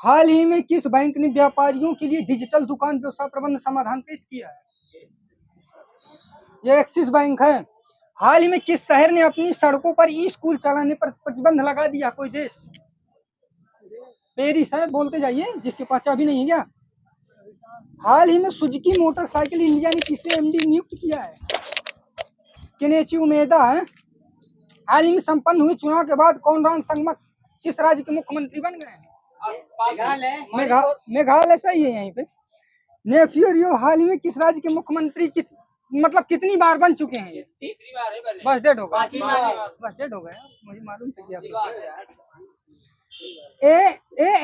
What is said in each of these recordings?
हाल ही में किस बैंक ने व्यापारियों के लिए डिजिटल दुकान व्यवसाय प्रबंध समाधान पेश किया है? यह एक्सिस बैंक है। हाल ही में किस शहर ने अपनी सड़कों पर ई स्कूल चलाने पर प्रतिबंध लगा दिया? कोई देश? पेरिस है, बोलते जाइए जिसके पास चाबी नहीं है क्या। हाल ही में सुजुकी मोटरसाइकिल इंडिया ने किसे एमडी नियुक्त किया है? केनेची उमेदा है। हाल ही में संपन्न हुए चुनाव के बाद कोनराड संगमा किस राज्य के मुख्यमंत्री बन गए हैं? मेघालय सही है। यहीं पे नेफ्यू रियो हाल ही में किस राज्य के मुख्यमंत्री मतलब कितनी बार बन चुके हैं? ये तीसरी बार है। बस डेट हो गया, बस डेट हो गया, मुझे मालूम था कि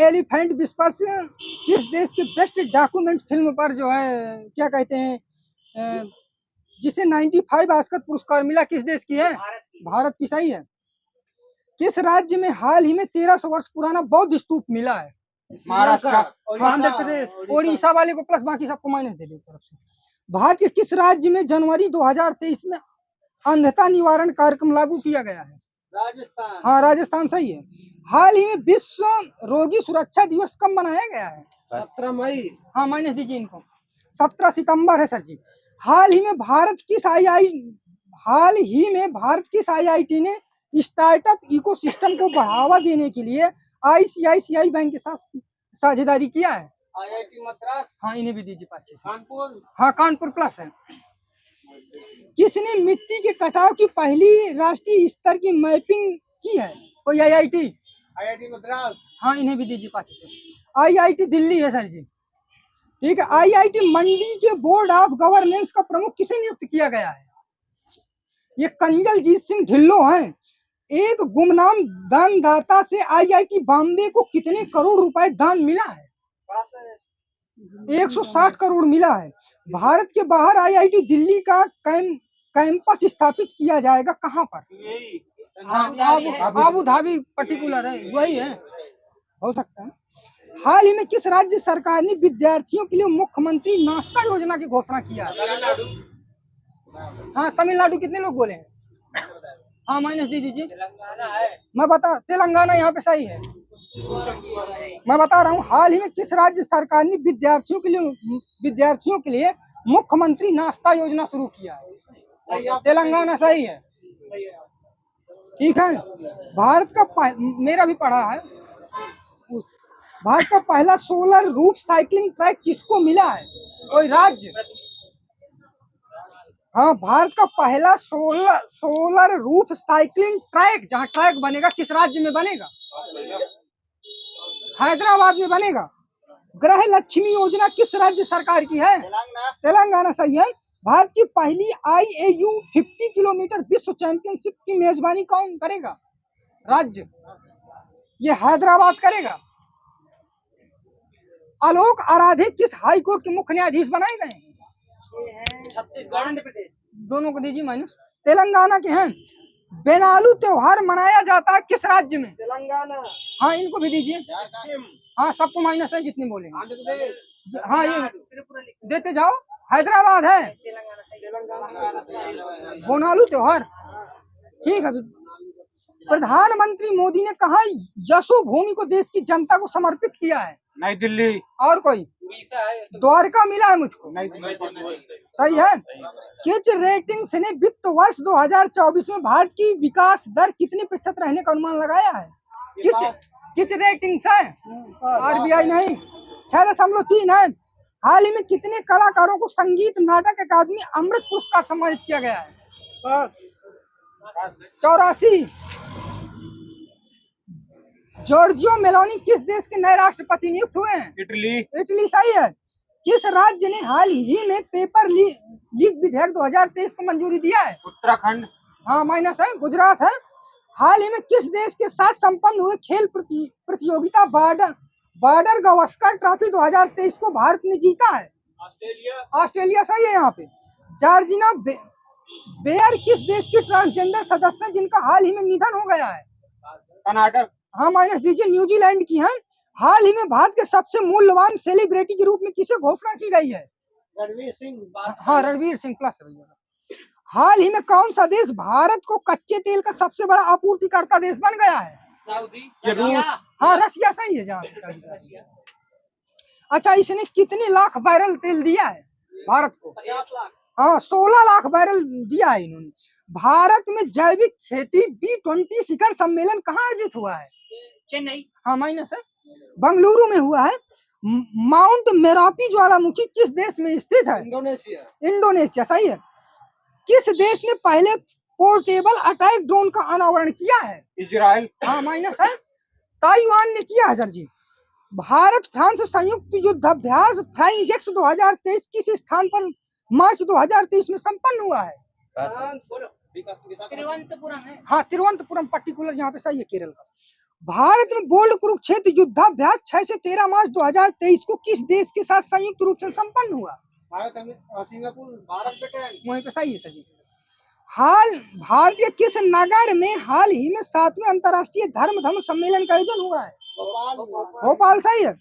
एलिफेंट विस्पर्स किस देश के बेस्ट डॉक्यूमेंट फिल्म पर जो है क्या कहते हैं जिसे 95 ऑस्कर पुरस्कार मिला, किस देश की है? भारत की। सही है। किस राज्य में हाल ही में 1300 वर्ष पुराना बौद्ध स्तूप मिला है? महाराष्ट्र, आंध्र प्रदेश। ओडिशा वाले को प्लस, बाकी सबको माइनस दे दो तरफ से। भारत के किस राज्य में जनवरी 2023 में अंधता निवारण कार्यक्रम लागू किया गया है? राजस्थान। हाँ, राजस्थान सही है। हाल ही में विश्व रोगी सुरक्षा दिवस कब मनाया गया है? 17 मई। हाँ, माइनस दीजिए इनको। 17 सितंबर है सर जी। हाल ही में भारत किस आईआईटी ने स्टार्टअप इकोसिस्टम को बढ़ावा देने के लिए आईसीआईसीआई बैंक के साथ साझेदारी किया है? आईआईटी मद्रास। हाँ, इन्हें भी दीजिए 5 से। कानपुर। हाँ, कानपुर प्लस है। किसने मिट्टी के कटाव की पहली राष्ट्रीय स्तर की मैपिंग की है? कोई आईआईटी? आईआईटी मद्रास। हाँ, इन्हें भी दीजिए 5 से। आईआईटी दिल्ली है सर जी। ठीक है। आईआईटी मंडी के बोर्ड ऑफ गवर्नेंस का प्रमुख किसे नियुक्त किया गया है? ये कंजलजीत सिंह ढिल्लो हैं। एक गुमनाम दानदाता से आईआईटी बॉम्बे को कितने करोड़ रुपए दान मिला है? 160 करोड़ मिला है। भारत के बाहर आईआईटी दिल्ली का कैंपस स्थापित किया जाएगा कहाँ पर? आबू धाबी पर्टिकुलर है, वही है, हो सकता है। हाल ही में किस राज्य सरकार ने विद्यार्थियों के लिए मुख्यमंत्री नाश्ता योजना की घोषणा किया? हाँ, तमिलनाडु। कितने लोग बोले हैं? हाँ, माइनस दे दीजिए। तेलंगाना है। मैं बता, तेलंगाना यहाँ पे सही है। मैं बता रहा हूँ, हाल ही में किस राज्य सरकार ने विद्यार्थियों के लिए मुख्यमंत्री नाश्ता योजना शुरू किया है? तेलंगाना सही है। ठीक है। भारत का मेरा भी पढ़ा है। भारत का पहला सोलर रूफ साइकिलिंग ट्रैक किसको मिला है? कोई राज्य? हाँ, भारत का पहला सोलर रूफ साइकिलिंग ट्रैक, जहाँ ट्रैक बनेगा, किस राज्य में बनेगा? हैदराबाद में बनेगा। ग्रह लक्ष्मी योजना किस राज्य सरकार की है? तेलंगाना सही है। भारत की पहली IAU 50 किलोमीटर विश्व चैंपियनशिप की मेजबानी कौन करेगा? राज्य? ये हैदराबाद करेगा। आलोक आराधे किस हाई कोर्ट के मुख्य न्यायाधीश बनाए गए हैं? छत्तीसगढ़, आंध्र प्रदेश। दोनों को दीजिए माइनस। तेलंगाना के हैं। बेनालू त्योहार मनाया जाता है किस राज्य में? तेलंगाना। हाँ, इनको भी दीजिए। हाँ, सबको माइनस है जितने बोले। हाँ, ये देते जाओ। हैदराबाद है। बेनालू त्योहार। ठीक है। प्रधानमंत्री मोदी ने कहा यशो भूमि को देश की जनता को समर्पित किया है? नई दिल्ली। और कोई? द्वारका मिला है मुझको। सही है। किच रेटिंग्स ने वित्त वर्ष 2024 में भारत की विकास दर कितने प्रतिशत रहने का अनुमान लगाया है? किच रेटिंग्स है, RBI नहीं। 6.3 है। हाल ही में कितने कलाकारों को संगीत नाटक अकादमी अमृत पुरस्कार सम्मानित किया गया है? 84। जॉर्जियो मेलोनी किस देश के नए राष्ट्रपति नियुक्त हुए हैं? इटली सही है। किस राज्य ने हाल ही में पेपर लीक विधेयक 2023 को मंजूरी दिया है? उत्तराखंड। हाँ, माइनस है। गुजरात है। हाल ही में किस देश के साथ संपन्न हुए खेल प्रतियोगिता बॉर्डर गावस्कर ट्रॉफी 2023 को भारत ने जीता है? ऑस्ट्रेलिया सही है। यहाँ पे जॉर्जिना बेयर किस देश की ट्रांसजेंडर सदस्य जिनका हाल ही में निधन हो गया है? कर्नाटक। हाँ, माइनस दीजिए। न्यूजीलैंड की है। हाल ही में भारत के सबसे मूल्यवान सेलिब्रिटी के रूप में किसे घोषणा की गई है? रणवीर सिंह। हाँ, रणवीर सिंह प्लस। हाल ही में कौन सा देश भारत को कच्चे तेल का सबसे बड़ा आपूर्तिकर्ता देश बन गया है? ये रूस। हाँ रसिया सही है जहाँ तक। अच्छा इसने कितने लाख बैरल तेल दिया है भारत को? 50 लाख। हाँ 16 लाख बैरल दिया है इन्होंने। भारत में जैविक खेती B20 शिखर सम्मेलन कहाँ आयोजित हुआ है? चेन्नई। हाँ माइनस है, बेंगलुरु में हुआ है। माउंट मेरापी ज्वालामुखी किस देश में स्थित है? इंडोनेशिया। इंडोनेशिया सही है। किस देश ने पहले पोर्टेबल अटैक ड्रोन का अनावरण किया है? इजराइल। हाँ माइनस है, ताइवान ने किया है सर जी। भारत फ्रांस संयुक्त युद्धाभ्यास फ्लाइंग जैक्स 2023 किस स्थान पर मार्च 2023 में संपन्न हुआ है? तिरुवनंतपुरम है। हाँ तिरुवनंतपुरम पर्टिकुलर यहाँ पे सही है, केरल का। भारत में बोल्ड कुरुक्षेत्र युद्धाभ्यास 6 से 13 मार्च 2023 को किस देश के साथ संयुक्त रूप से संपन्न हुआ? Bharat, Singapore, Bharat, Britain. वहीं पे सही है सर जी। हाल भारतीय किस नगर में हाल ही में 7वें अंतर्राष्ट्रीय धर्म सम्मेलन का आयोजन हुआ है? भोपाल सही है।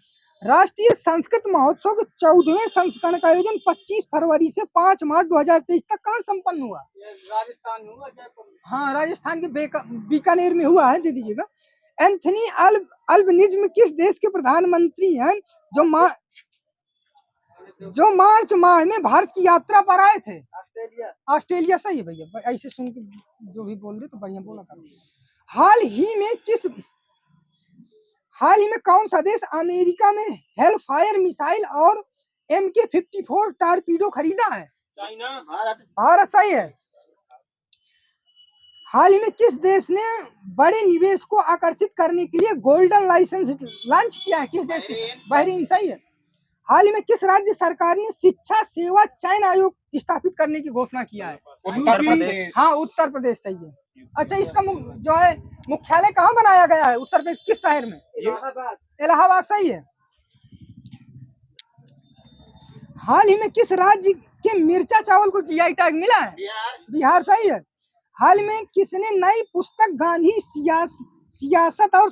राष्ट्रीय संस्कृत महोत्सव के 14वें संस्करण का आयोजन 25 फरवरी से 5 मार्च 2023 तक कहाँ संपन्न हुआ? राजस्थान में हुआ, जयपुर में। हाँ राजस्थान के बीकानेर में हुआ है, दे दीजिएगा। एंथनी अल्बनीज किस देश के प्रधानमंत्री हैं जो मार्च माह में भारत की यात्रा पर आए थे? ऑस्ट्रेलिया सही है भैया, ऐसे सुन के जो भी बोल दे तो बढ़िया बोला था। हाल ही में कौन सा देश अमेरिका में हेलफायर मिसाइल और MK-54 टारपीडो खरीदा है? चाइना। भारत सही है। हाल ही में किस देश ने बड़े निवेश को आकर्षित करने के लिए गोल्डन लाइसेंस लॉन्च किया है? किस देश के? बहरीन सही है। हाल ही में किस राज्य सरकार ने शिक्षा सेवा चयन आयोग स्थापित करने की घोषणा किया है? उत्तर प्रदेश। हाँ उत्तर प्रदेश सही है। अच्छा इसका जो है मुख्यालय कहाँ बनाया गया है उत्तर प्रदेश, किस शहर में? इलाहाबाद। इलाहाबाद सही है। हाल ही में किस राज्य के मिर्चा चावल को GI टैग मिला है? बिहार सही है। हाल में किसने नई पुस्तक गांधी सियासत और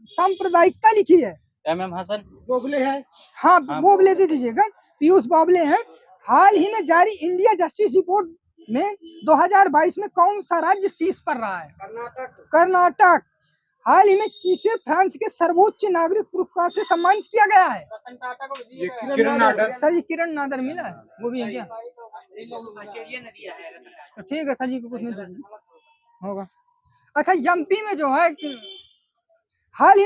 सांप्रदायिकता लिखी है? MM हसन। बोबले है। हाँ बोबले दे दीजिएगा, पीयूष बोबले हैं। हाल ही में जारी इंडिया जस्टिस रिपोर्ट में 2022 में कौन सा राज्य शीर्ष पर रहा है? कर्नाटक। हाल ही में किसे फ्रांस के सर्वोच्च नागरिक पुरस्कार से सम्मानित किया गया है? किरण नादर। सर जी किरण नादर मिला है, वो भी है क्या? तो ठीक है सर जी को कुछ नहीं होगा। अच्छा एमपी में जो है हाल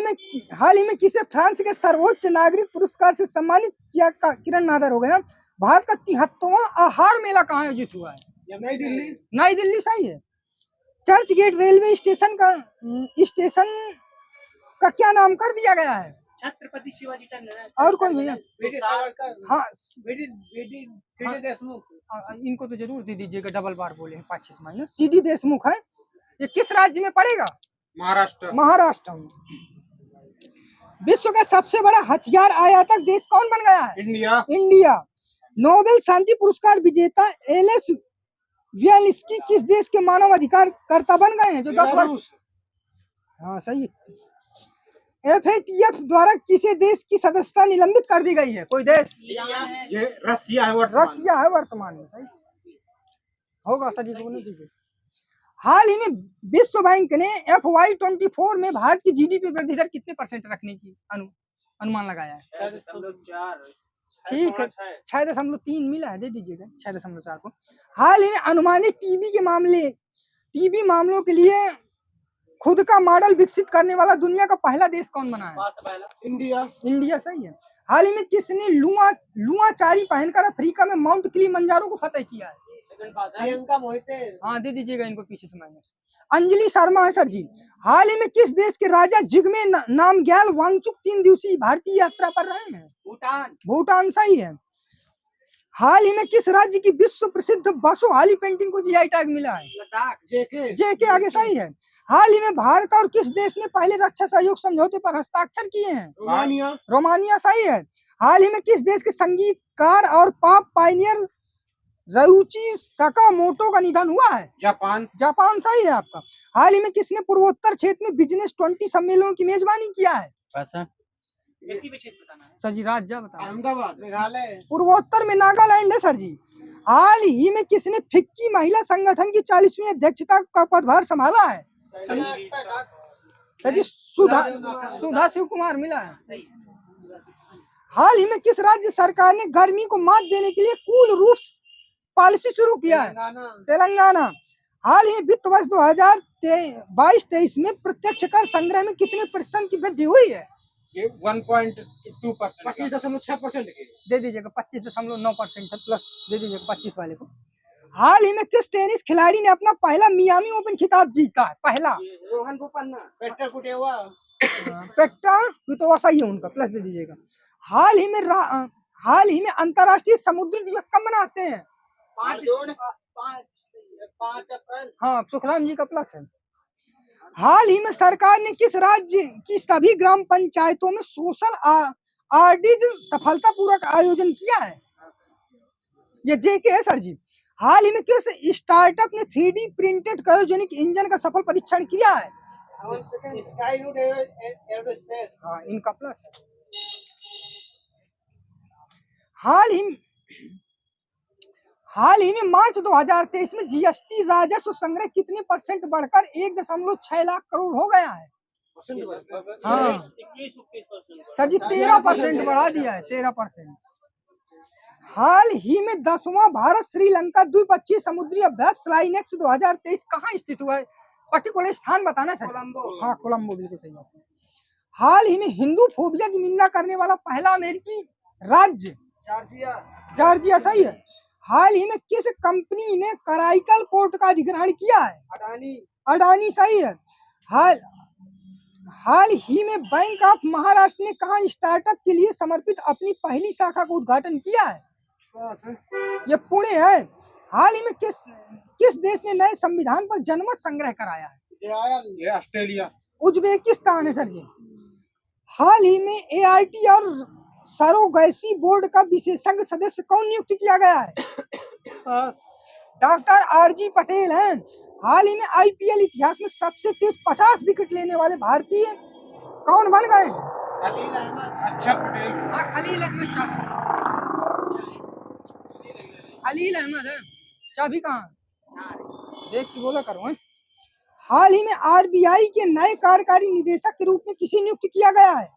ही में किसे फ्रांस के सर्वोच्च नागरिक पुरस्कार से सम्मानित किया? किरण नादर हो गया। भारत का 73वां आहार मेला कहाँ आयोजित हुआ है? नई दिल्ली। नई दिल्ली सही है। चर्च गेट रेलवे स्टेशन का क्या नामकरण दिया गया है? छत्रपति शिवाजी टर्मिनस। और कोई भैया? हाँ देशमुख। इनको तो जरूर दे दीजिएगा, डबल बार बोले हैं 5 माइनस। CD देशमुख है। ये किस राज्य में पड़ेगा? महाराष्ट्र में। विश्व का सबसे बड़ा हथियार आयातक देश कौन बन गया है? इंडिया। नोबेल शांति पुरस्कार विजेता एलएस वियाल्स्की किस देश के मानव अधिकार कर्ता बन गए हैं जो 10 वर्ष? हाँ सही है। FATF द्वारा किसी देश की सदस्यता निलंबित कर दी गई है? कोई देश? ये रसिया है वर्तमान में। सही होगा सर जी, दोनों दीजिए। हाल ही में विश्व बैंक ने FY24 में भारत की GDP वृद्धि दर कितने % रखने की अनुमान लगाया है? 6.4। ठीक है 6.3 मिला है, दे दीजिएगा 6.4 को। हाल ही में अनुमानित टीबी मामलों के लिए खुद का मॉडल विकसित करने वाला दुनिया का पहला देश कौन बना है? इंडिया सही है। हाल ही में किसने लुआचारी पहनकर अफ्रीका में माउंट किलिमंजारो को फतेह किया है? प्रियंका मोहिते। हाँ दे दीजिएगा इनको पीछे से माइनस। अंजलि शर्मा है सर जी। हाल ही में किस देश के राजा जिग्मे नामग्याल वांगचुक 3 दिवसीय भारतीय यात्रा पर रहे हैं? भूटान सही है। हाल ही में किस राज्य की विश्व प्रसिद्ध बासोहाली पेंटिंग को GI टैग मिला है? जेके आगे सही है। हाल ही में भारत और किस देश ने पहले रक्षा सहयोग समझौते पर हस्ताक्षर किए हैं? रोमानिया सही है। हाल ही में किस देश के संगीतकार और पॉप पायनियर रयुची सकामोटो का निधन हुआ है? जापान सही है आपका। हाल ही में किसने पूर्वोत्तर क्षेत्र में बिजनेस 20 सम्मेलनों की मेजबानी किया है? सर जी राज्य बता। अहमदाबाद। मेघालय। पूर्वोत्तर में नागालैंड है सर जी। हाल ही में किसने फिक्की महिला संगठन की 40वीं अध्यक्षता का पदभार संभाला है? सर जी सुधा शिव कुमार मिला है। हाल ही में किस राज्य सरकार ने गर्मी को मात देने के लिए कूल रूफ पॉलिसी शुरू किया है? तेलंगाना। हाल ही वित्त वर्ष 2022-23 में प्रत्यक्ष कर संग्रह में कितने % की वृद्धि हुई है? ये 1.2%, 25.6% दे दीजिएगा 25.9% प्लस दे दीजिएगा 25 वाले को। हाल ही में किस टेनिस खिलाड़ी ने अपना पहला मियामी ओपन खिताब जीता है? पहला रोहन बोपन्ना, पेट्रा कुटेवा, पेट्रा तो सही है उनका, प्लस दे दीजिएगा। हाल ही में अंतर्राष्ट्रीय समुद्र दिवस कब मनाते हैं? 5 अप्रैल। हाँ, सुखराम जी का प्लस है। हाल ही में सरकार ने किस राज्य की सभी ग्राम पंचायतों में सोशल आरडीज सफलतापूर्वक आयोजन किया है? ये जेके है सर जी। हाल ही में किस स्टार्टअप ने 3D प्रिंटेड क्रायोजेनिक इंजन का सफल परीक्षण किया है? Skyroot Aerospace. हाँ, इनका प्लस है। हाल ही में मार्च 2023 में जीएसटी राजस्व संग्रह कितने % बढ़कर 1.6 लाख करोड़ हो गया है? हाँ सर जी 13% बढ़ा दिया है, 13%। हाल ही में 10वां भारत श्रीलंका द्विपक्षीय समुद्री अभ्यास स्लाइनेक्स 2023 कहाँ स्थित हुआ है? पर्टिकुलर स्थान बताना सर। हाँ, कोलंबो, बिल्कुल सही बात है। हाल ही में हिंदू फोबिया की निंदा करने वाला पहला अमेरिकी राज्य जॉर्जिया सही है। हाल ही में किस कंपनी ने कराईकल पोर्ट का अधिग्रहण किया है? अडानी सही है। हाल ही में बैंक ऑफ महाराष्ट्र ने कहा स्टार्टअप के लिए समर्पित अपनी पहली शाखा का उद्घाटन किया है? ये पुणे है। हाल ही में किस देश ने नए संविधान पर जनमत संग्रह कराया है? ये ऑस्ट्रेलिया। उज्बेकिस्तान है सर जी। हाल ही में एआरटी और सरोगेसी बोर्ड का विशेषज्ञ सदस्य कौन नियुक्त किया गया है? डॉक्टर आरजी पटेल हैं। हाल ही में आईपीएल इतिहास में सबसे तेज 50 विकेट लेने वाले भारतीय कौन बन गए हैं? खलील अहमद। अच्छा पटेल। हाँ, खलील अहमद खलील अहमद है। चाबी कहाँ देख के बोला करो हैं? हाल ही में आरबीआई के नए कार्यकारी निदेशक के रूप में किसे नियुक्त किया गया है?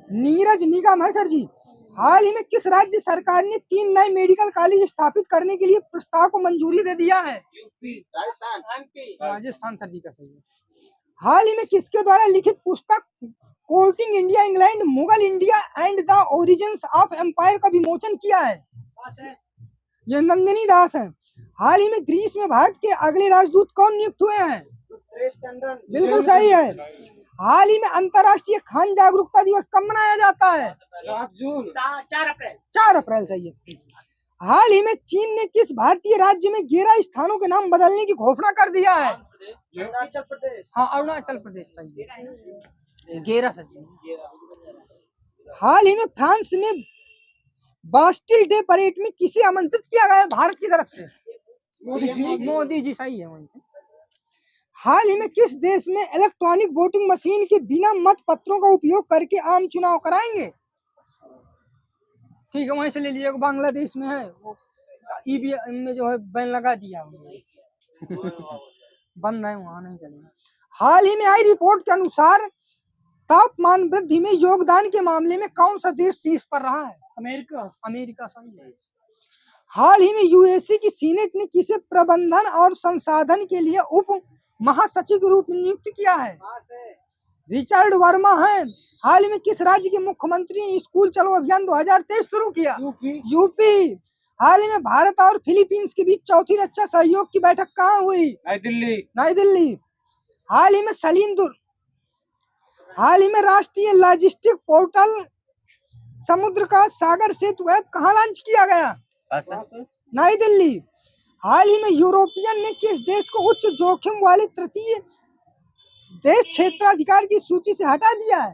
नीरज निगम है सर जी। हाल ही में किस राज्य सरकार ने 3 नए मेडिकल कॉलेज स्थापित करने के लिए प्रस्ताव को मंजूरी दे दिया है? राजस्थान सर जी का सही है। हाल ही में किसके द्वारा लिखित पुस्तक courting India England Mughal India and the origins of empire का विमोचन किया है? ये नंदिनी दास है। हाल ही में ग्रीस में भारत के अगले राजदूत कौन नियुक्त हुए हैं? बिल्कुल सही है। हाल ही में अंतर्राष्ट्रीय खान जागरूकता दिवस कब मनाया जाता है? 7 जून। 4 अप्रैल सही है। हाल ही में चीन ने किस भारतीय राज्य में 11 स्थानों के नाम बदलने की घोषणा कर दिया है? अरुणाचल प्रदेश। हाँ, अरुणाचल प्रदेश सही है। 11 सही। हाल ही में फ्रांस में बास्टिल डे परेड में किसे आमंत्रित किया गया है भारत की तरफ से? मोदी जी सही है। वहीं हाल ही में किस देश में इलेक्ट्रॉनिक वोटिंग मशीन के बिना मत पत्रों का उपयोग करके आम चुनाव कराएंगे? ठीक है, वहीं से ले लीजिएगा। बांग्लादेश में है, वो ईवीएम में जो है बैन लगा दिया बंद है, वहां नहीं चलेगा। हाल ही में आई रिपोर्ट के अनुसार तापमान वृद्धि में योगदान के मामले में कौन सा देश शीर्ष पर रहा है? अमेरिका सही है। हाल ही में यूएसए की सीनेट ने किसे प्रबंधन और संसाधन के लिए उप महासचिव के रूप में नियुक्त किया है? रिचर्ड वर्मा है। हाल ही में किस राज्य के मुख्यमंत्री ने स्कूल चलो अभियान 2023 शुरू किया? यूपी। हाल ही में भारत और फिलीपींस के बीच चौथी रक्षा सहयोग की बैठक कहाँ हुई? नई दिल्ली। हाल ही में राष्ट्रीय लॉजिस्टिक पोर्टल समुद्र का सागर सेतु ऐप कहाँ लॉन्च किया गया? नई दिल्ली। हाल ही में यूरोपियन ने किस देश को उच्च जोखिम वाले तृतीय देश क्षेत्राधिकार की सूची से हटा दिया है?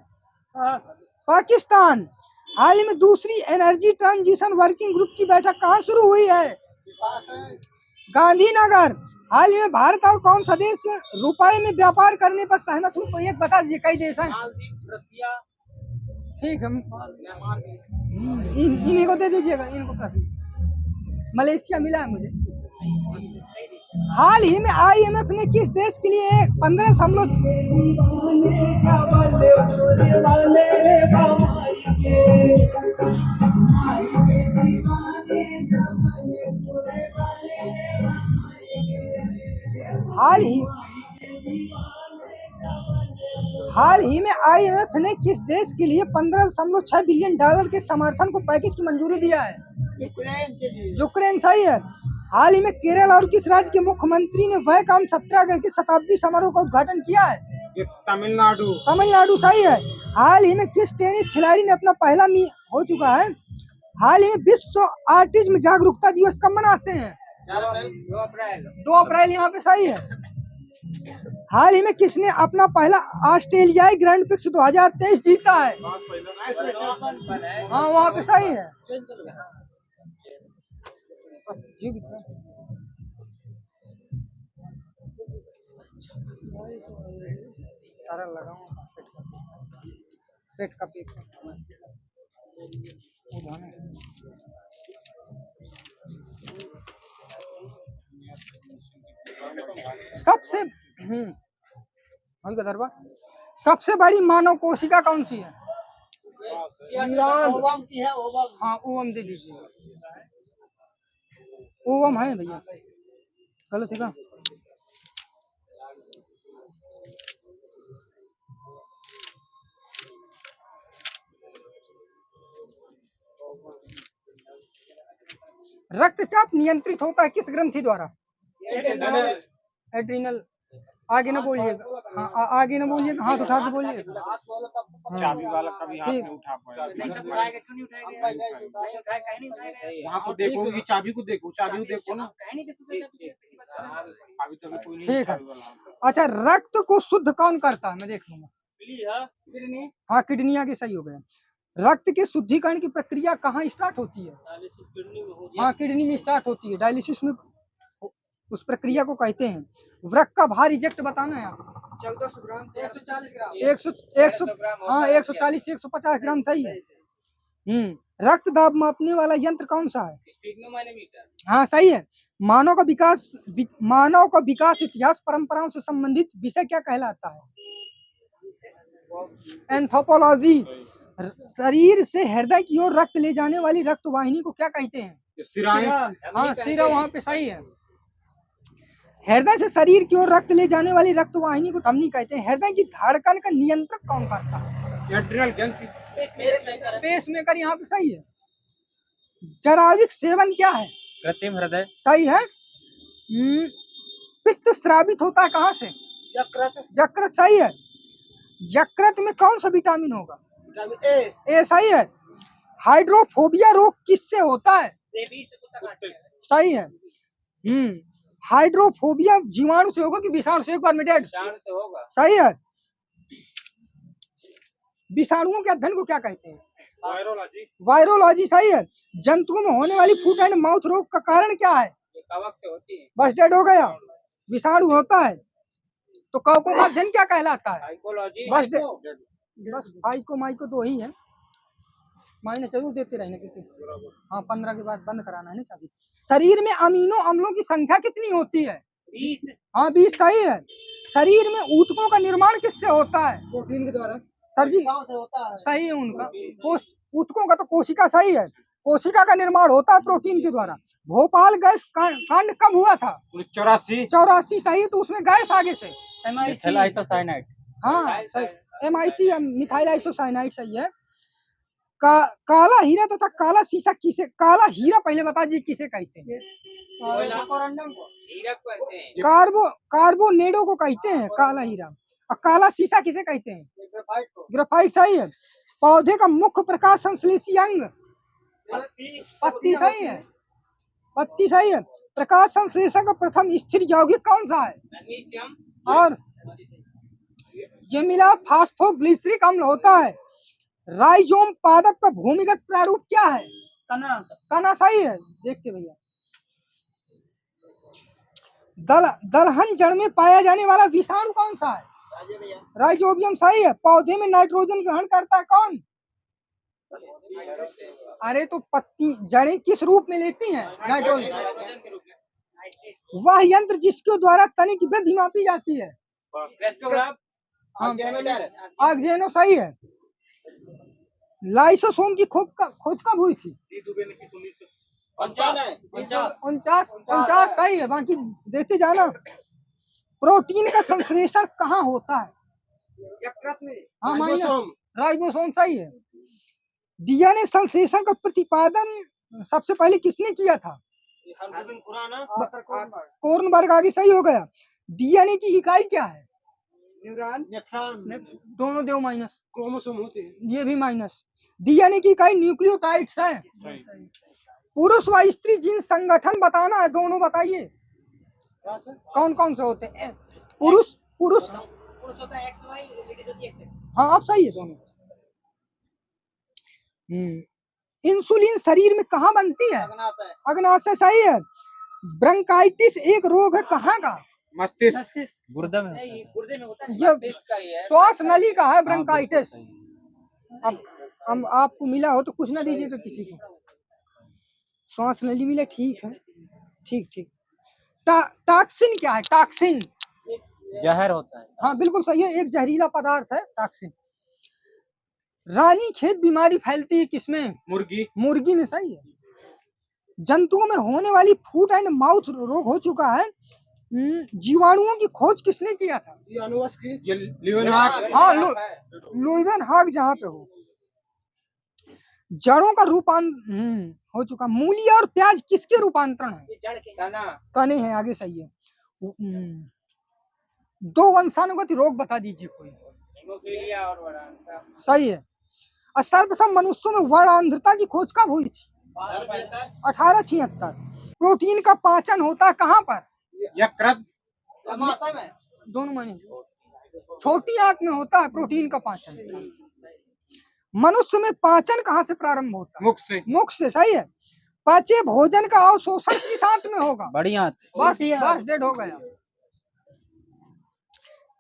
पाकिस्तान। हाल ही में दूसरी एनर्जी ट्रांजिशन वर्किंग ग्रुप की बैठक कहाँ शुरू हुई है? गांधीनगर। हाल ही में भारत और कौन सा देश रुपए में व्यापार करने पर सहमत हुए? तो ये बता दीजिए कई देश हैं। रसिया। ठीक है, इन्हीं को दे दीजिएगा, इनको मलेशिया मिला है मुझे। हाल ही में IMF ने किस देश के लिए 15 हाल ही में IMF ने किस देश के लिए 15.6 बिलियन डॉलर के समर्थन को पैकेज की मंजूरी दिया है? यूक्रेन सही है। हाल ही में केरल और किस राज्य के मुख्यमंत्री ने वह काम 17 अगस्त के शताब्दी समारोह का उद्घाटन किया है? तमिलनाडु सही है। हाल ही में किस टेनिस खिलाड़ी ने अपना पहला हो चुका है? हाल ही में विश्व ऑटिज्म जागरूकता दिवस कब मनाते हैं? 2 अप्रैल यहाँ पे सही है। हाल ही में किसने अपना पहला ऑस्ट्रेलियाई ग्रैंड प्रिक्स 2023 जीता है? हाँ वहाँ पे सही है। सारा लगाऊं पेट का पेट सबसे सबसे बड़ी मानव कोशिका कौन सी है? ओवम की है, ओवम। हाँ ओवम दे दीजिए। ओवम है भैया, गलत है क्या? रक्तचाप नियंत्रित होता है किस ग्रंथि द्वारा? एड्रिनल। आगे ना बोलिएगा, हाँ आगे ना बोलिएगा, हाथ उठा के बोलिएगा। चाबी वाला कभी हाथ नहीं उठा पाया। वहाँ को देखो कि चाबी को देखो, चाबी को देखो ना। ठीक है। अच्छा, रक्त को शुद्ध कौन करता है? मैं देख लूंगा। हाँ किडनी आगे सही हो गया। रक्त के शुद्धिकरण की प्रक्रिया कहाँ स्टार्ट होती है? हाँ किडनी में स्टार्ट होती है, डायलिसिस में उस प्रक्रिया को कहते हैं। वृक्क का भार रिजेक्ट बताना है आप। 1400 ग्राम, 140 ग्राम, 140 से 150 ग्राम सही है। रक्त दाब मापने वाला यंत्र कौन सा है? हाँ सही है। मानव का विकास इतिहास परंपराओं से संबंधित विषय क्या कहलाता है? एंथ्रोपोलॉजी। शरीर से हृदय की ओर रक्त ले जाने वाली रक्त वाहिनी को क्या कहते हैं? हाँ सिरा वहाँ पे सही है। हृदय से शरीर की ओर रक्त ले जाने वाली रक्त वाहिनी को धमनी कहते हैं। हृदय की धड़कन का नियंत्रक कौन करता है? पेसमेकर यहाँ पे सही है। जराविक सेवन क्या है? कृत्रिम हृदय सही है। पित्त स्रावित होता है कहाँ से? यकृत सही है। यकृत में कौन सा विटामिन होगा? ए सही है। हाइड्रोफोबिया रोग किससे होता है? सही है। हाइड्रोफोबिया जीवाणु से होगा कि विषाणु से? एक बार में डेड सही है। विषाणुओं के अध्ययन को क्या कहते हैं? वायरोलॉजी सही है। जंतुओं में होने वाली फुट एंड माउथ रोग का कारण क्या है? कवक से होती है। बस डेड हो गया। विषाणु होता है। तो कवकों का अध्ययन क्या कहलाता है? बस फाइको माइको 2 ही है। मायने जरूर देते रहने क्योंकि हाँ 15 के बाद बंद कराना है ना चाबी। शरीर में अमीनो अम्लों की संख्या कितनी होती है? 20। हाँ 20 सही है। शरीर में ऊतकों का निर्माण किससे होता है? प्रोटीन के द्वारा। सर जी होता है। सही है उनका। ऊतकों का तो कोशिका सही है। कोशिका का निर्माण होता है प्रोटीन के द्वारा। भोपाल गैस कांड कब हुआ था? 84 सही है। तो उसमें गैस आगे से आइसोसाइनाइड। हाँ सही। MIC मिथाइल आइसोसाइनाइड सही है। काला हीरा तथा काला शीशा किसे? काला हीरा पहले बता दीजिए किसे कहते हैं? कार्बोनेडो को कहते हैं काला हीरा। और काला शीशा किसे कहते हैं? ग्रेफाइट सही है। पौधे का मुख्य प्रकाश संश्लेषी अंग? पत्ती सही है। पत्ती सही है। प्रकाश संश्लेषक का प्रथम स्थिर यौगिक कौन सा है? और ये मिला फास्फोग्लिसरिक अम्ल होता है। राइजोम पादप का भूमिगत प्रारूप क्या है? तना सही है। देखते भैया। दलहन जड़ में पाया जाने वाला विषाणु कौन सा है? राइजोबियम सही है। पौधे में नाइट्रोजन ग्रहण करता है कौन? अरे तो पत्ती जड़ें किस रूप में लेती हैं नाइट्रोजन? वह यंत्र जिसके द्वारा तनिक की वृद्धि मापी जाती है। ऑक्जेनो सही है। लाइसोसोम की खोज कब हुई थी? 49 सही है, बाकी देखते जाना। प्रोटीन का संश्लेषण कहाँ होता है? हाँ माइनस राइबोसोम सही है। डीएनए संश्लेषण का प्रतिपादन सबसे पहले किसने किया था? कोर्नबर्ग। आगे सही हो गया। डीएनए की इकाई क्या है? न्यूरॉन, दोनों दो माइनस, क्रोमोसोम होते हैं। ये भी माइनस। डीएनए की इकाई न्यूक्लियोटाइड्स है। पुरुष व स्त्री जीन संगठन बताना है, दोनों बताइए कौन कौन से होते हैं? पुरुष होता है XY, लेडीज होती है XX। हाँ आप सही है दोनों। इंसुलिन शरीर में कहाँ बनती है? अग्नाशय सही है। ब्रंकाइटिस एक रोग है कहाँ का? मस्तिष्क गुर्दे में होता है। ये श्वास नली का है ब्रंकाइटिस। अब हम आपको मिला हो तो कुछ ना दीजिए तो किसी को। श्वास नली मिला, ठीक है, ठीक ठीक। टॉक्सिन क्या है? टॉक्सिन जहर होता है। हाँ बिल्कुल सही है, एक जहरीला पदार्थ है टॉक्सिन। रानीखेत बीमारी फैलती है किसमें? मुर्गी में सही है। जंतुओं में होने वाली फूट एंड माउथ रोग हो चुका है। जीवाणुओं की खोज किसने किया था? हाँ लुईवन हाग जहाँ पे हो। जड़ों का रूपांतरण हो चुका। मूली और प्याज किसके रूपांतरण है? जड़ के तने हैं। आगे सही है। दो वंशानुगत रोग बता दीजिए कोई। हेमोफीलिया और वरानता। सही है। सर्वप्रथम मनुष्यों में वर्णांधता की खोज कब हुई थी? 1876। प्रोटीन का पाचन होता है कहाँ पर? यकृत। दोनों माने छोटी आंत में होता है प्रोटीन का पाचन। मनुष्य में पाचन कहाँ से प्रारंभ होता है? मुख से सही है। पचे भोजन का अवशोषण किस आंत में होगा? बड़ी आंत। बस डेड हो गया।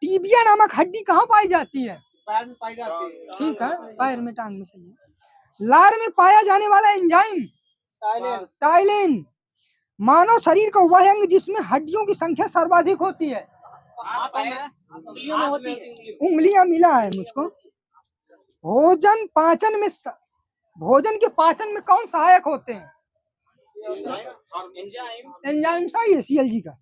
टीबिया नामक हड्डी कहाँ पाई जाती है? पैर में पाई जाती है। ठीक है, पैर में, टांग में सही है। लार में पाया जाने वाला एंजाइम? टाइलिन। मानव शरीर का वह अंग जिसमें हड्डियों की संख्या सर्वाधिक होती है? उंगलियों में होती है। उंगलियां मिला है मुझको। भोजन के पाचन में कौन सहायक होते हैं? एंजाइम सही है, सीएलजी का।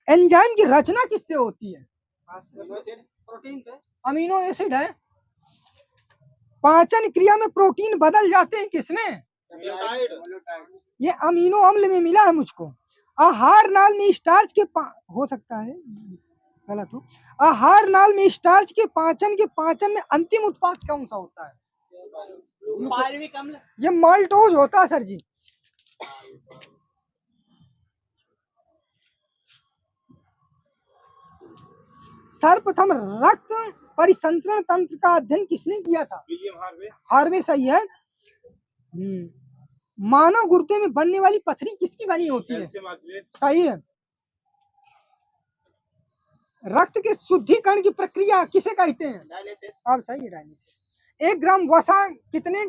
एंजाइम की रचना किससे होती है? प्रोटीन से। अमीनो एसिड है। पाचन क्रिया में प्रोटीन बदल जाते हैं किसमें? ये अमीनो अम्ल में मिला है मुझको। आहार नाल में स्टार्च के हो सकता है गलत हो। आहार नाल में स्टार्च के पाचन में अंतिम उत्पाद कौन सा होता है? पायरुविक अम्ल। ये माल्टोज होता है सर जी। सर्वप्रथम रक्त परिसंचरण तंत्र का अध्ययन किसने किया था? हार्वे सही है। मानव गुर्दे में बनने वाली पथरी किसकी बनी होती है? सही है। रक्त के शुद्धिकरण की प्रक्रिया किसे कहते हैं? अब सही है, डायलिसिस। 1 ग्राम वसा कितने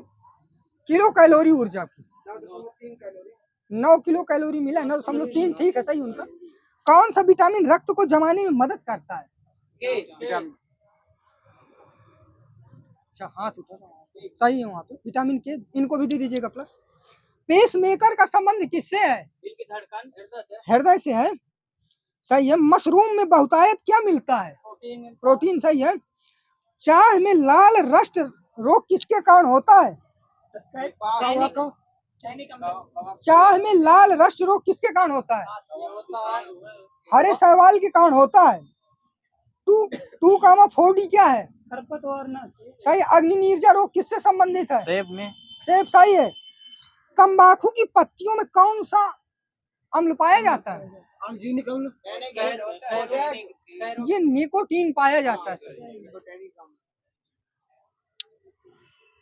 किलो कैलोरी ऊर्जा की? 9 किलो कैलोरी मिला। 9.3 ठीक है, सही उनका। कौन सा विटामिन रक्त को जमाने में मदद करता है? अच्छा हाथ उठा, सही है वहाँ पे विटामिन के। इनको भी दे दीजिएगा प्लस। पेस मेकर का संबंध किससे है? हृदय से है। सही है। मशरूम में बहुतायत क्या मिलता है? प्रोटीन सही है। चाय में लाल रस्ट रोग किसके कारण होता है? चाय में लाल रस्ट रोग किसके कारण होता है? हरे शैवाल के कारण होता है। 2,4D क्या है? सही। अग्नि निर्जा रोग किससे संबंधित है? सेब सही है। तंबाकू की पत्तियों में कौन सा अम्ल पाया जाता है? ये निकोटीन पाया जाता है।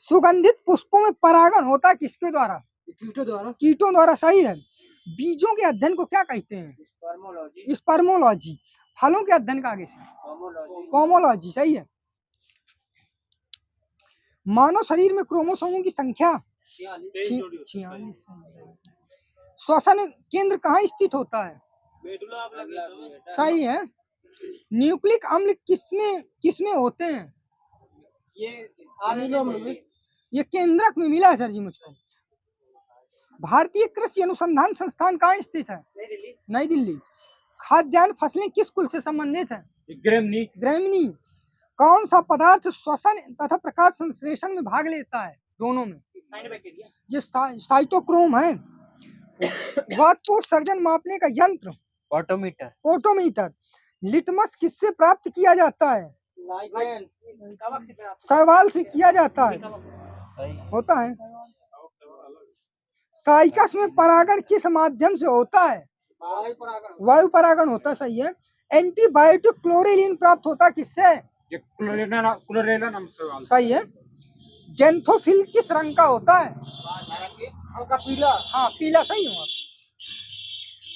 सुगंधित पुष्पों में परागण होता है किसके द्वारा? कीटों द्वारा सही है। बीजों के अध्ययन को क्या कहते हैं? स्पर्मोलॉजी। फलों के अध्ययन का आगे से पोमोलॉजी सही है। मानव शरीर में क्रोमोसोमों की संख्या 46। श्वसन केंद्र कहाँ स्थित होता है? सही है। न्यूक्लिक अम्ल किसमें होते हैं? ये अमीनो में ये केंद्रक में मिला है सर जी मुझको। भारतीय कृषि अनुसंधान संस्थान कहाँ स्थित है? नई दिल्ली। खाद्यान्न फसलें किस कुल से संबंधित है? ग्रेमनी। ग्रेमिनी। कौन सा पदार्थ श्वसन तथा प्रकाश संश्लेषण में भाग लेता है? दोनों में। ये साइटोक्रोम है। वातपोत्सर्जन मापने का यंत्र? ऑटोमीटर। ओटोमीटर। लिटमस किससे प्राप्त किया जाता है? सवाल से किया जाता है। होता है। साइकस में परागण किस माध्यम से होता है? वायु परागण होता है। सही है। एंटीबायोटिक क्लोरेलिन प्राप्त होता है किससे? क्लोरेला नाम से। सही है। जेंथोफिल किस रंग का होता है? हल्का पीला। हाँ पीला। सही हुआ।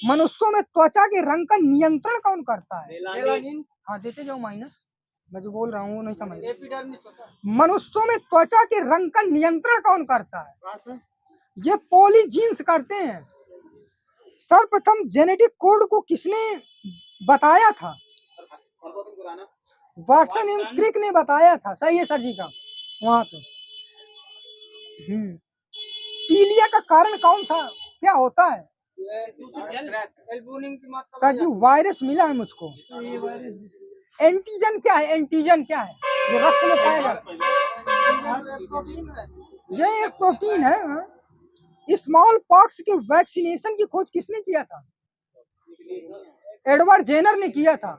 मनुष्यों में त्वचा के रंग का नियंत्रण कौन करता है? मेलानिन। हाँ देते जाओ माइनस। मैं जो बोल रहा हूँ वो नहीं समझ रहे। एपिडर्मिस होता है। मनुष्यों में त्वचा के रंग का नियंत्रण कौन करता है? कहाँ से? ये पॉलीजीन्स करते हैं। सर्वप्रथम जेनेटिक कोड को किसने बताया था? वाटसन एवं क्रिक ने बताया था। सही है सर जी का वहां पे। पीलिया का कारण कौन सा क्या होता है? सर जी वायरस मिला है मुझको। एंटीजन क्या है? एंटीजन क्या है? जो रक्त में पाया जाता है। ये एक प्रोटीन है। स्मॉल पॉक्स के वैक्सीनेशन की खोज किसने किया था? एडवर्ड जेनर ने किया था।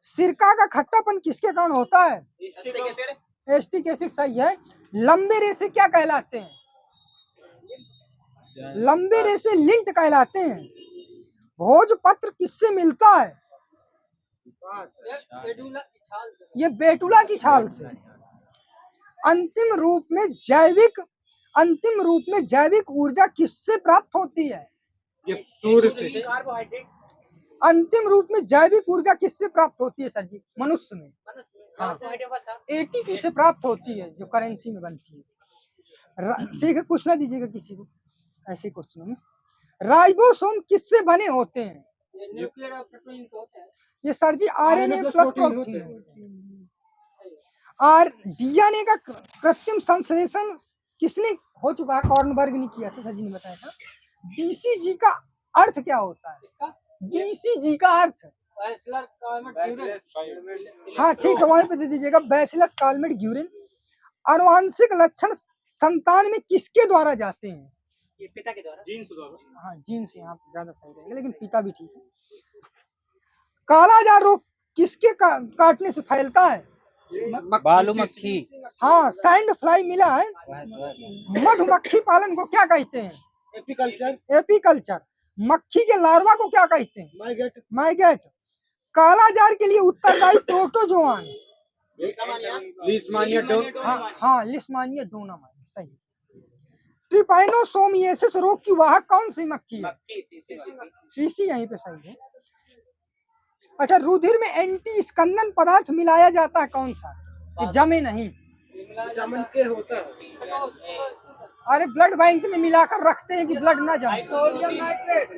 सिरका का खट्टापन किसके कारण होता है? Acetic acid. सही है। लंबे रेशे क्या कहलाते हैं? लंबे रेशे लिंट कहलाते हैं। भोजपत्र किससे मिलता है? ये बेटुला की छाल से। अंतिम रूप में जैविक ऊर्जा किससे प्राप्त होती है? ये सूर्य से। अंतिम रूप में जैविक ऊर्जा किससे प्राप्त होती है सर जी? मनुष्य में। हाँ। एटीपी से प्राप्त होती है जो करेंसी में बनती है। ठीक है पूछना दीजिएगा किसी को ऐसे क्वेश्चनों में। राइबोसोम किससे बने होते हैं? न्यूक्लियर और प्रोटीन होते हैं। ये सर जी आरएनए प्लस प्रोटीन। और डीएनए का कृत्रिम संश्लेषण किसने हो चुका है? कॉर्नबर्ग ने किया था। सर जी ने बताया था। बीसीजी का अर्थ क्या होता है? बीसीजी का अर्थ? हाँ ठीक है वहीं पे दे दीजिएगा। Bacillus Calmette Guérin. आनुवांशिक लक्षण संतान में किसके द्वारा जाते हैं? ये पिता के द्वारा। जीन्स द्वारा। हाँ जीन से यहाँ ज्यादा सही रहेगा लेकिन पिता भी ठीक है। कालाजार रोग किसके काटने से फैलता है? बालू मक्खी। हाँ सैंड फ्लाई मिला है। मधुमक्खी पालन को क्या कहते हैं? एपीकल्चर। एपीकल्चर। मक्खी के लार्वा को क्या कहते हैं? माइगेट। माइगेट। कालाजार के लिए उत्तरदायी प्रोटोजोआन? हाँ लिस्मानिया डोनामाइन। सही। ट्रिपाइनोसोमियासिस रोग की वाहक कौन सी मक्खी है? सीसी यहीं पे सही है। अच्छा रुधिर में एंटी स्कंदन पदार्थ मिलाया जाता है कौन सा? कि जमे नहीं। जमन के होता है। अरे ब्लड बैंक में मिलाकर रखते हैं कि ब्लड ना जमे। Sodium nitrate.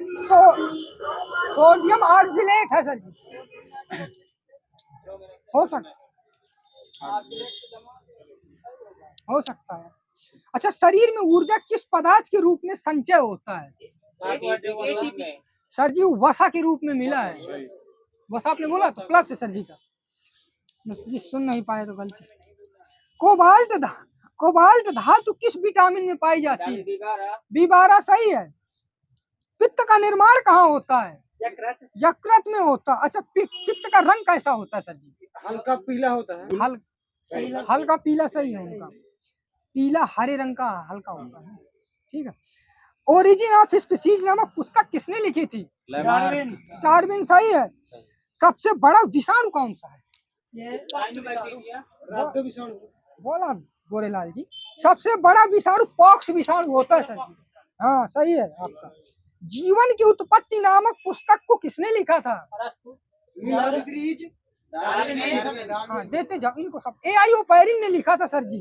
सोडियम ऑक्सलेट है सर जी। हो सकता है। अच्छा शरीर में ऊर्जा किस पदार्थ के रूप में संचय होता है? सर जी वसा के रूप में मिला है। वसा आपने बोला तो प्लस है सर जी का। जी सुन नहीं पाए तो गलती। कोबाल्ट धातु किस विटामिन में पाई जाती है? B12। सही है। पित्त का निर्माण कहाँ होता है? यकृत में होता। अच्छा पित्त का रंग कैसा होता है सर जी? हल्का पीला होता है। हल्का पीला। सही है उनका। पीला हरे रंग का हल्का होता है। ठीक है। ओरिजिन ऑफ स्पीसीज नामक पुस्तक किसने लिखी थी? डार्विन। सही है। सबसे बड़ा विषाणु कौन सा है? बोला गोरेलाल जी। सबसे बड़ा विषाणु पॉक्स विषाणु होता है सर जी। हाँ सही है आपका। जीवन की उत्पत्ति नामक पुस्तक को किसने लिखा था? हाँ देते जाओ इनको सब। A.I. ओपैरिन ने लिखा था सर जी।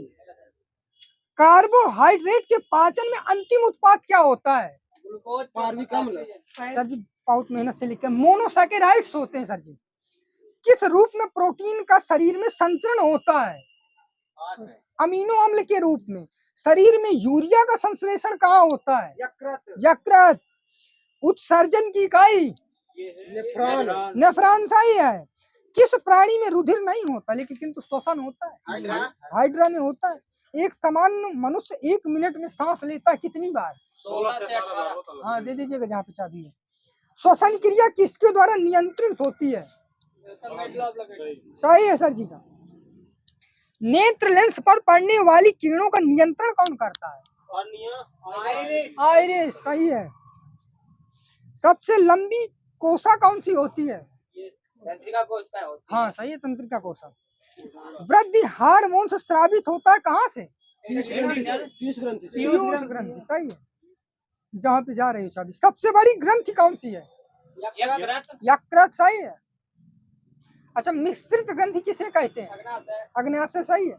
कार्बोहाइड्रेट के पाचन में अंतिम उत्पाद क्या होता है? पारवी कम सर जी बहुत मेहनत से लिखते हैं। मोनोसैकेराइड्स होते हैं सर जी। किस रूप में प्रोटीन का शरीर में संचरण होता है? अमीनो अम्ल के रूप में। शरीर में यूरिया का संश्लेषण कहाँ होता है? यकृत। उत्सर्जन की इकाई नेफ्रॉन सही है। किस प्राणी में रुधिर नहीं होता लेकिन किंतु श्वसन होता है? हाइड्रा में होता है। एक सामान्य मनुष्य 1 मिनट में सांस लेता है कितनी बार? 16 से 18 बार होता है। हाँ दे दीजिएगा जहाँ पे चाबी है। श्वसन क्रिया किसके द्वारा नियंत्रित होती है? सही है सर जी का। नेत्र लेंस पर पड़ने वाली किरणों का नियंत्रण कौन करता है? आइरिस सही है। सबसे लंबी कोसा कौन सी होती है? तंत्रिका कोशिका होती है। हाँ सही है, तंत्रिका कोसा। वृद्धि हार्मोन से स्रावित होता है कहाँ से? पीयूष ग्रंथि से। पीयूष ग्रंथि सही है। जहाँ पे जा रही है चाबी। सबसे बड़ी ग्रंथि कौन सी है? यकृत सही है। अच्छा मिश्रित ग्रंथि किसे कहते हैं? अग्न्याशय सही है।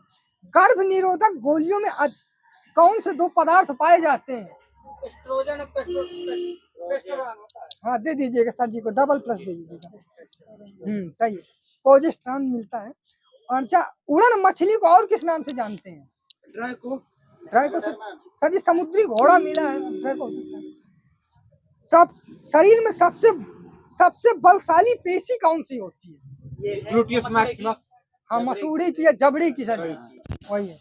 गर्भ निरोधक गोलियों में कौन से 2 पदार्थ पाए जाते हैं? एस्ट्रोजन और हाँ दे दीजिएगा सर जी को डबल प्लस दे दीजिएगा। सही है। प्रोजेस्टेरोन मिलता है। अच्छा उड़न मछली को और किस नाम से जानते हैं? ड्रैको सर जी समुद्री घोड़ा मिला है ड्रैको। सब शरीर में सबसे बलशाली पेशी कौन सी होती है? Gluteus Maximus. हाँ मसूड़े की या जबड़े की सर जी वही है।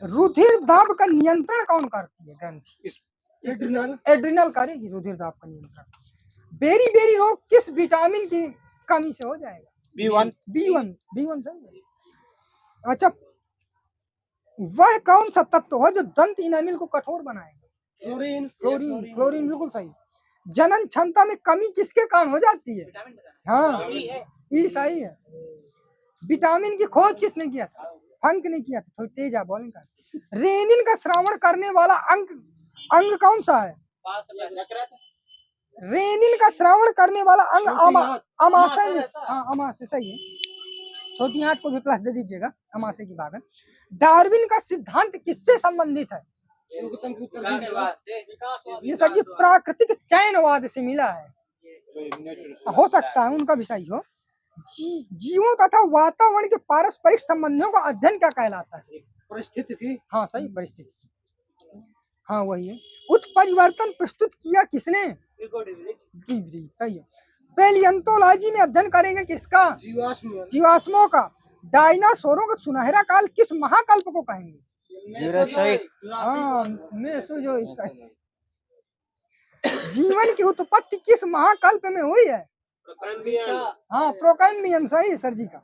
रुधिर दाब का नियंत्रण कौन करती है ग्रंथि? एड्रिनल करेगी रुधिर दाब का नियंत्रण। बेरी बेरी रोग किस विटामिन की कमी से हो जाएगा? B1 सही है। अच्छा वह कौन सा तत्व है जो दंत इनामिल को कठोर बनाएगा? क्लोरीन बिल्कुल सही। जनन क्षमता में कमी किसके कारण हो जाती है? हाँ ई सही है। विटामिन की खोज किसने किया था? फंक ने किया था। थोड़ी तेज आप बोलें। रेनिन का श्रावण करने वाला अंग कौन सा है? रेनिन का श्रावण करने वाला अंग अमाशय में। हाँ अमाशय सही है। छोटी आंत को भी प्लस दे दीजिएगा। अमाशय की बात है। डार्विन का सिद्धांत किससे संबंधित है? ये सर जी प्राकृतिक चयनवाद से मिला है। हो सकता है उनका भी सही हो। जीवों तथा वातावरण के पारस्परिक संबंधों का अध्ययन क्या कहलाता है? परिस्थिति। हाँ सही परिस्थिति। हाँ वही है। उत्परिवर्तन प्रस्तुत किया किसने? सही है। पैलियोंटोलॉजी में अध्ययन करेंगे किसका? जीवाश्मों का। डायनासोरों का सुनहरा काल किस महाकल्प को कहेंगे? हाँ जीवन की उत्पत्ति किस महाकल्प में हुई है? हाँ प्रोकैम्बियन सही है सर जी का।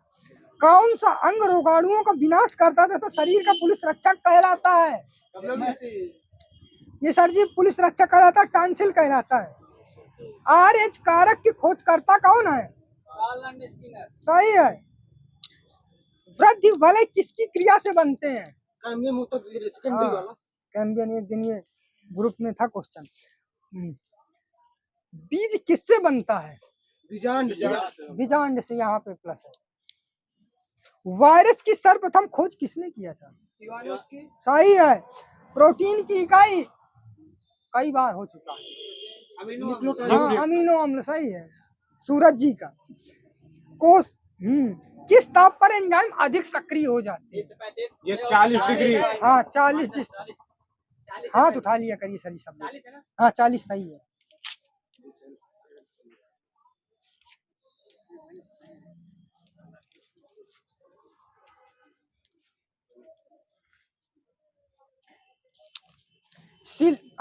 कौन सा अंग रोगाणुओं का विनाश करता था तो शरीर का पुलिस रक्षक कहलाता है? ये सर जी पुलिस रक्षक कहलाता है, टांसिल कहलाता है। RH कारक की खोजकर्ता कौन है? सही है। वृद्धि वलय किसकी क्रिया से बनते हैं? कैम्बियन एक दिन ये ग्रुप में था क्वेश्चन। बीज किससे बनता है? बीजांड से। यहाँ पे प्लस है। वायरस की सर्वप्रथम खोज किसने किया था? सही है। प्रोटीन की इकाई कई बार हो चुका है। हाँ अमीनो अम्ल सही है। सूरज जी का। कोष किस ताप पर एंजाइम अधिक सक्रिय हो जाती है? ये 40 डिग्री। हाँ 40। हाथ उठा लिया करिए सर जी सब। हाँ 40 सही है।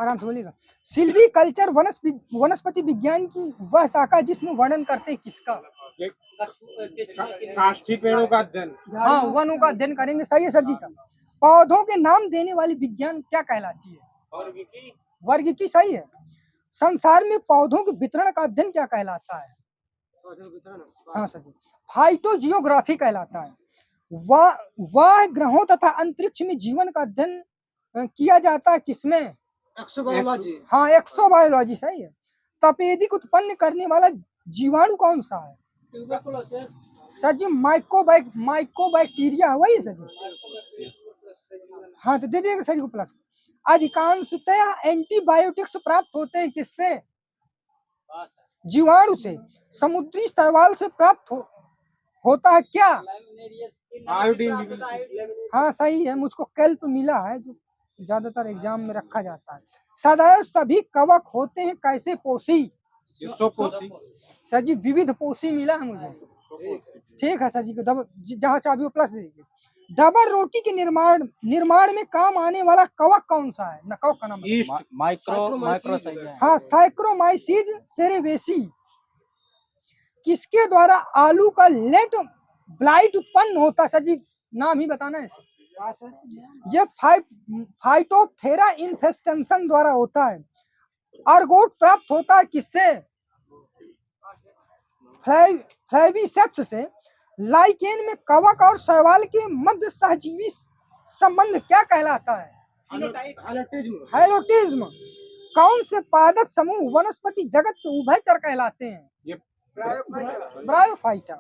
आराम से बोलिएगा। सिल्वी कल्चर वनस्पति विज्ञान की वह शाखा जिसमें वर्णन करते किसका? काष्ठी पेड़ों का अध्ययन। हाँ वनों का अध्ययन करेंगे सही है सर जी का। पौधों के नाम देने वाली विज्ञान क्या कहलाती है? वर्गीकी सही है। संसार में पौधों के वितरण का अध्ययन क्या कहलाता है? हाँ सर जी फाइटोजियोग्राफी कहलाता है। वह ग्रहों तथा अंतरिक्ष में जीवन का अध्ययन किया जाता है किसमें? एक्सोबायोलॉजी। हाँ एक्सोबायोलॉजी सही है। तपेदिक उत्पन्न करने वाला जीवाणु कौन सा है? सर जी माइकोबैक्टीरिया वही सर जी। हाँ तो दे दीजिएगा सर जी को प्लस। अधिकांशतः एंटीबायोटिक्स प्राप्त होते हैं किससे? जीवाणु से। समुद्री शैवाल से प्राप्त होता है क्या? हाँ सही है, मुझको कैल्प मिला है जो ज्यादातर एग्जाम में रखा जाता है। सदैव सभी कवक होते हैं कैसे पोषी? सर जी विविध पोषी मिला है मुझे। ठीक है सर जी को डबल, जहाँ चाबी वो प्लस दे दीजिए। डबल रोटी के निर्माण में काम आने वाला कवक कौन सा है? न कवक का नाम माइक्रो हाँ साइक्रोमाइसीज सेरेवेसी। किसके द्वारा आलू का लेट ब्लाइट उत्पन्न होता है? सर जी नाम ही बताना है सर। ये फाइटोप्थेरा इन्फेस्टेंशन द्वारा होता है। अर्गोट प्राप्त होता है किससे? फ्लेविसेप्स से। लाइकेन में कवक और शैवाल के मध्य सहजीवी संबंध क्या कहलाता है? हैलोटिज्म। कौन से पादप समूह वनस्पति जगत के उभयचर कहलाते हैं? ब्रायोफाइटा।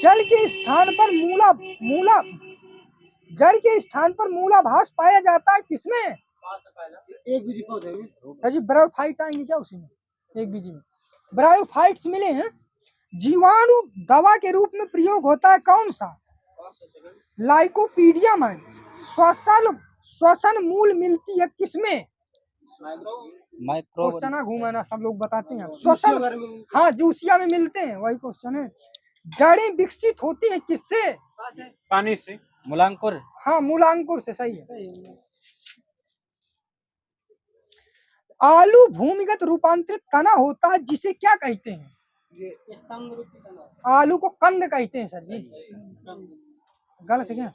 जल के स्थान पर मूलाभास पाया जाता है किसमें? एक बीजी पौधे में। सर जी ब्रायोफाइट आएंगे क्या उसी में? एक बीजी में ब्रायोफाइट्स मिले हैं। जीवाणु दवा के रूप में प्रयोग होता है कौन सा? लाइकोपीडियम है। श्वसन मूल मिलती है किसमें? क्वेश्चन घूमा ना, सब लोग बताते हैं श्वसन। हाँ जूसिया में मिलते हैं, वही क्वेश्चन है। जड़ें विकसित होती हैं किससे? पानी से। मूलांकुर। हाँ मूलांकुर से, सही है। आलू भूमिगत रूपांतरित तना होता है जिसे क्या कहते हैं? आलू को कंद कहते हैं सर जी। गलत है क्या?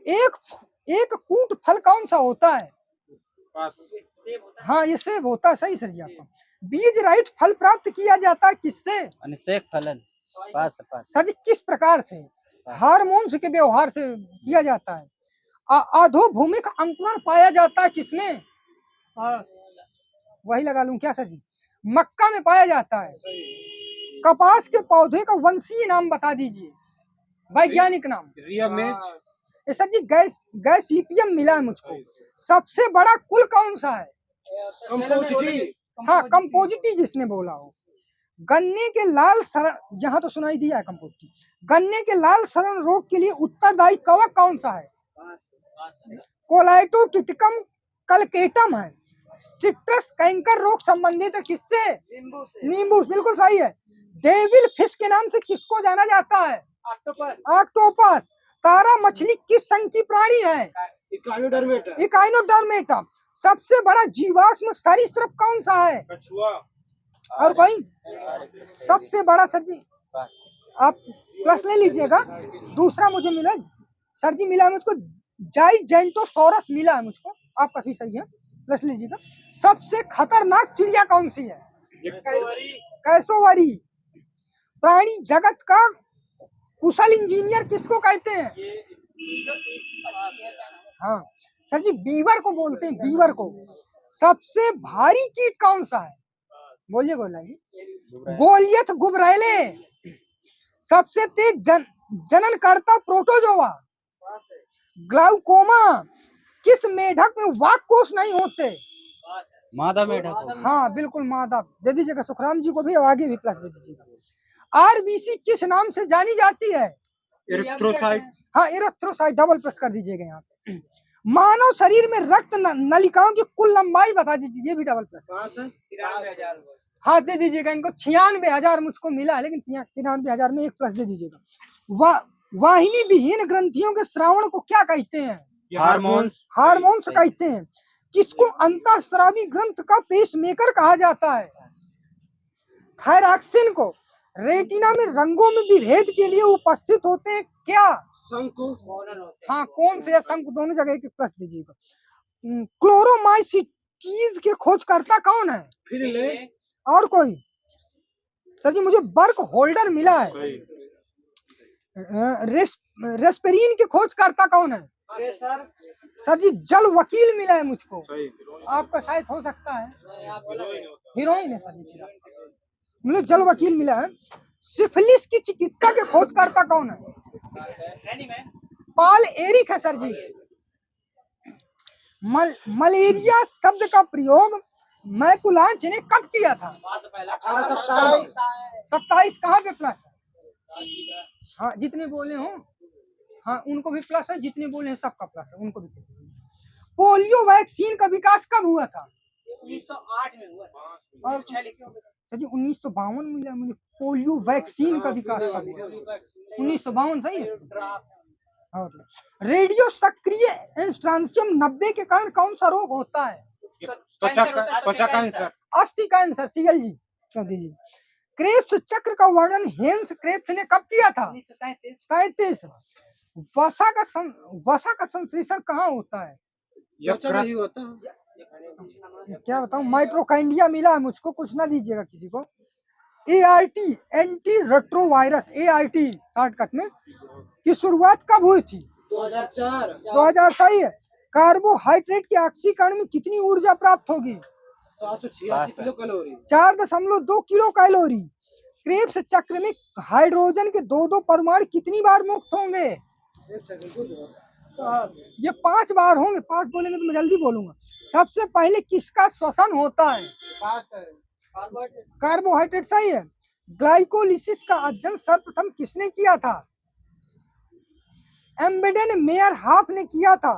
एक कूट फल कौन सा होता है? हाँ ये सेब होता है, सही सर जी आपका। बीज रहित फल प्राप्त किया जाता है किससे? अनिषेक फलन। सर जी किस प्रकार से? हार्मोन्स के व्यवहार से किया जाता है। अधोभूमिक अंकुरण पाया जाता है किसमें? वही लगा लूं क्या सर जी? मक्का में पाया जाता है। कपास के पौधे का वंशीय नाम बता दीजिए, वैज्ञानिक नाम। सर जी गैसीपियम मिला है मुझको। सबसे बड़ा कुल कौन सा है? हाँ कंपोजिटी जिसने बोला हो। गन्ने के लाल सरण, जहाँ तो सुनाई दिया है कंपोजिटी। गन्ने के लाल सरण रोग के लिए उत्तरदायी कवक कौन सा है? कोलाइटोटिटिकम कलकेटम है। सिट्रस कैंकर रोग संबंधित है किससे? नींबू। बिल्कुल सही है। डेविल फिश के नाम से किसको जाना जाता है? ऑक्टोपस। तारा मछली किस संघ की प्राणी है? इकाइनोडर्मेटा। सबसे बड़ा जीवाश्म सरीसृप कौन सा है? और कोई? सबसे बड़ा सर जी आप प्लस ले लीजिएगा। दूसरा मुझे मिला सर जी, मिला है मुझको जाइजेंटोसोरस मिला है मुझको। आपका भी सही है, प्लस लीजिएगा। सबसे खतरनाक चिड़िया कौन सी है? कैसोवरी। प्राणी जगत का कुशल इंजीनियर किसको कहते हैं? हाँ सर जी बीवर को बोलते हैं, बीवर को। सबसे भारी कीट कौन सा है? बोलिए गोला जी। गोलियथ गुबरैले। सबसे तेज जनन करता प्रोटोजोआ। ग्लाउकोमा। किस मेढक में वाक कोष नहीं होते? मादा मेढक। हाँ बिल्कुल मादा। दे दीजिएगा सुखराम जी को भी, और आगे भी प्लस दे दीजिएगा। आरबीसी किस नाम से जानी जाती है? एरिथ्रोसाइट। हाँ एरिथ्रोसाइट, डबल प्लस कर दीजिएगा यहाँ पे। मानव शरीर में रक्त नलिकाओं की कुल लंबाई बता दीजिए, ये भी डबल प्लस। हाँ दे दीजिएगा इनको। 96,000 मुझको मिला है, लेकिन 93,000 में एक प्लस दे दीजिएगा। वाहिनी विहीन ग्रंथियों के श्रावण को क्या कहते हैं? हार्मोन्स कहते हैं। किसको अंतःस्रावी ग्रंथ का पेसमेकर कहा जाता है? थायरॉक्सिन को। रेटिना में रंगों में विभेद के लिए उपस्थित होते हैं क्या? शंकु। हाँ कौन से? शंकु। दोनों जगह एक प्लस दीजिएगा। क्लोरोमाइसिटीज के खोजकर्ता कौन है? और कोई? सर जी मुझे बर्क होल्डर मिला है। रेस्पेरिन के खोजकर्ता कौन है? सर जी जल वकील मिला है मुझको। आपका शायद हो सकता है हीरोइन है सर जी। मुझे जल वकील मिला है। सिफिलिस की चिकित्सा के खोजकर्ता कौन है? पॉल एरिक है सर जी। मलेरिया शब्द का प्रयोग मैकुलांच ने कब किया था? 27 कहाँ पे प्लस है? हाँ जितने बोले हो, हाँ उनको भी प्लस है, जितने बोले हैं सबका प्लस है, उनको भी। पोलियो वैक्सीन का विकास कब हुआ था? 1908 में हुआ। और सर जी 1952 में मिला मुझे। पोलियो वैक्सीन का विकास कब हुआ? 1952 सही है। रेडियो सक्रिय ट्रांसियम 90 के कारण कौन सा रोग होता है? त्वचा कैंसर। अस्थि कैंसर। सीएल जी कह दीजिए। क्रेब्स चक्र का वर्णन हेंस क्रेब्स ने कब किया था? 1937। वसा का संश्लेषण कहाँ होता है? क्या बताऊं, माइट्रोकाइंडिया मिला है मुझको, कुछ ना दीजिएगा किसी को। ART anti retrovirus, ART shortcut में, की शुरुआत कब हुई थी? 2004। 2000 सही है। कार्बोहाइड्रेट के ऑक्सीकरण में कितनी ऊर्जा प्राप्त होगी? 786 kilo calorie. 4.2 kilo calorie. Krebs चक्र में हाइड्रोजन के दो परमाणु कितनी बार मुक्त होंगे? ये 5 बार होंगे। 5 बोलेंगे तो मैं जल्दी बोलूंगा। सबसे पहले किसका श्वसन होता है? कार्बोहाइड्रेट सही है। ग्लाइकोलिसिस का अध्ययन सर्वप्रथम किसने किया था? एम्बेडेन मेयर हाफ ने किया था।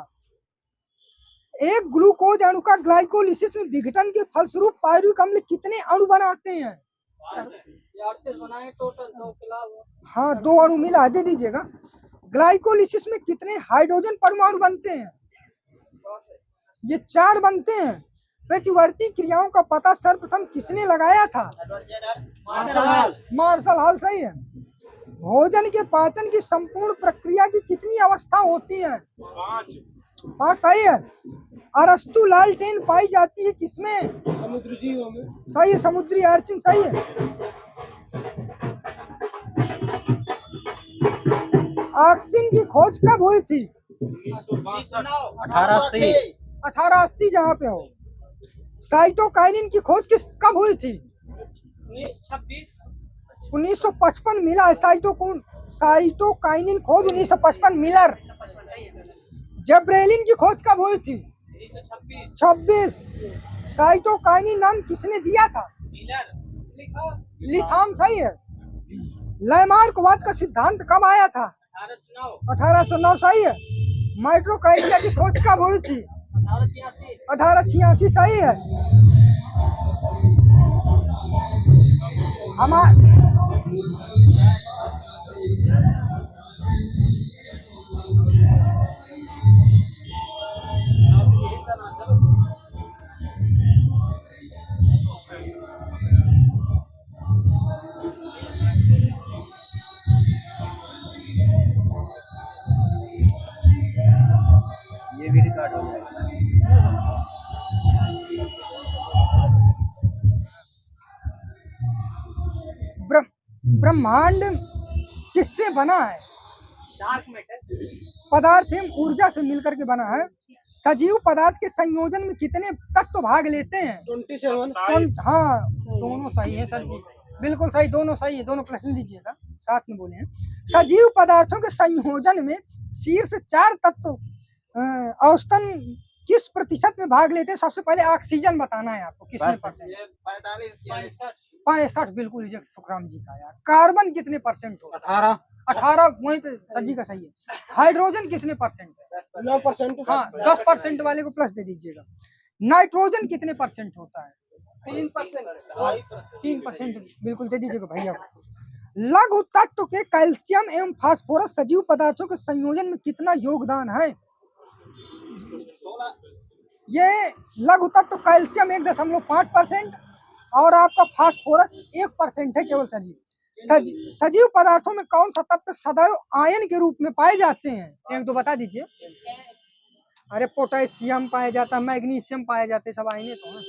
एक ग्लूकोज अणु का ग्लाइकोलिसिस में विघटन के फलस्वरूप पायरुविक अम्ल कितने अणु बनाते हैं? हाँ 2 अणु मिला, दे दीजिएगा। ग्लाइकोलिसिस में कितने हाइड्रोजन परमाणु बनते हैं? ये 4 बनते हैं। प्रतिवर्ती क्रियाओं का पता सर्वप्रथम किसने लगाया था? मार्शल हॉल सही है। भोजन के पाचन की संपूर्ण प्रक्रिया की कितनी अवस्था होती है? 5 सही है। अरस्तु लालटेन पाई जाती है किसमें? समुद्री जीवों में। सही है, समुद्री अर्चिन सही है। ऑक्सीजन की खोज कब हुई थी? 1880 जहाँ पे हो। साइटोकाइनिन की खोज कब हुई थी? 1955 मिला है। साइटोकाइनिन खोज 1955 मिलर। जब्रेलिन की खोज कब हुई थी? 26। साइटोकाइनिन नाम किसने दिया था? लिथाम सही है। लैमार्कवाद का सिद्धांत कब आया था? 1809 सही है। माइट्रोकाइंडिया की खोज कब हुई थी? 1886 सही है। ये भी रिकॉर्ड हो जाएगा। ब्रह्मांड किससे बना है? Dark matter. पदार्थ एवं ऊर्जा से मिलकर के बना है। सजीव पदार्थ के संयोजन में कितने तत्व भाग लेते हैं? 27। हाँ दोनों सही है सर जी, बिल्कुल सही, दोनों सही है। दोनों प्रश्न लीजिएगा, साथ में बोले हैं। सजीव पदार्थों के संयोजन में शीर्ष 4 तत्व औसतन किस प्रतिशत में भाग लेते हैं? सबसे पहले ऑक्सीजन बताना है आपको, कितने परसेंट? 65 बिल्कुल सुखराम जी का। यार कार्बन कितने परसेंट हो? 18 वहीं पे सर जी का सही है। हाइड्रोजन कितने परसेंट है? 9%। हाँ 10% वाले को प्लस दे दीजिएगा। नाइट्रोजन कितने परसेंट होता है? 3% बिल्कुल दे दीजिएगा भैया। लघु तत्व के कैल्शियम एवं फास्फोरस सजीव पदार्थों के संयोजन में कितना योगदान है? ये लघु तत्व कैल्शियम 1.5% और आपका फास्फोरस 1% है केवल सर जी। सजीव पदार्थों में कौन सा तत्व सदैव आयन के रूप में पाए जाते हैं? 1-2 बता दीजिए। अरे पोटेशियम पाया जाता है, मैग्नीशियम पाया जाते हैं, सब आयने तो हैं।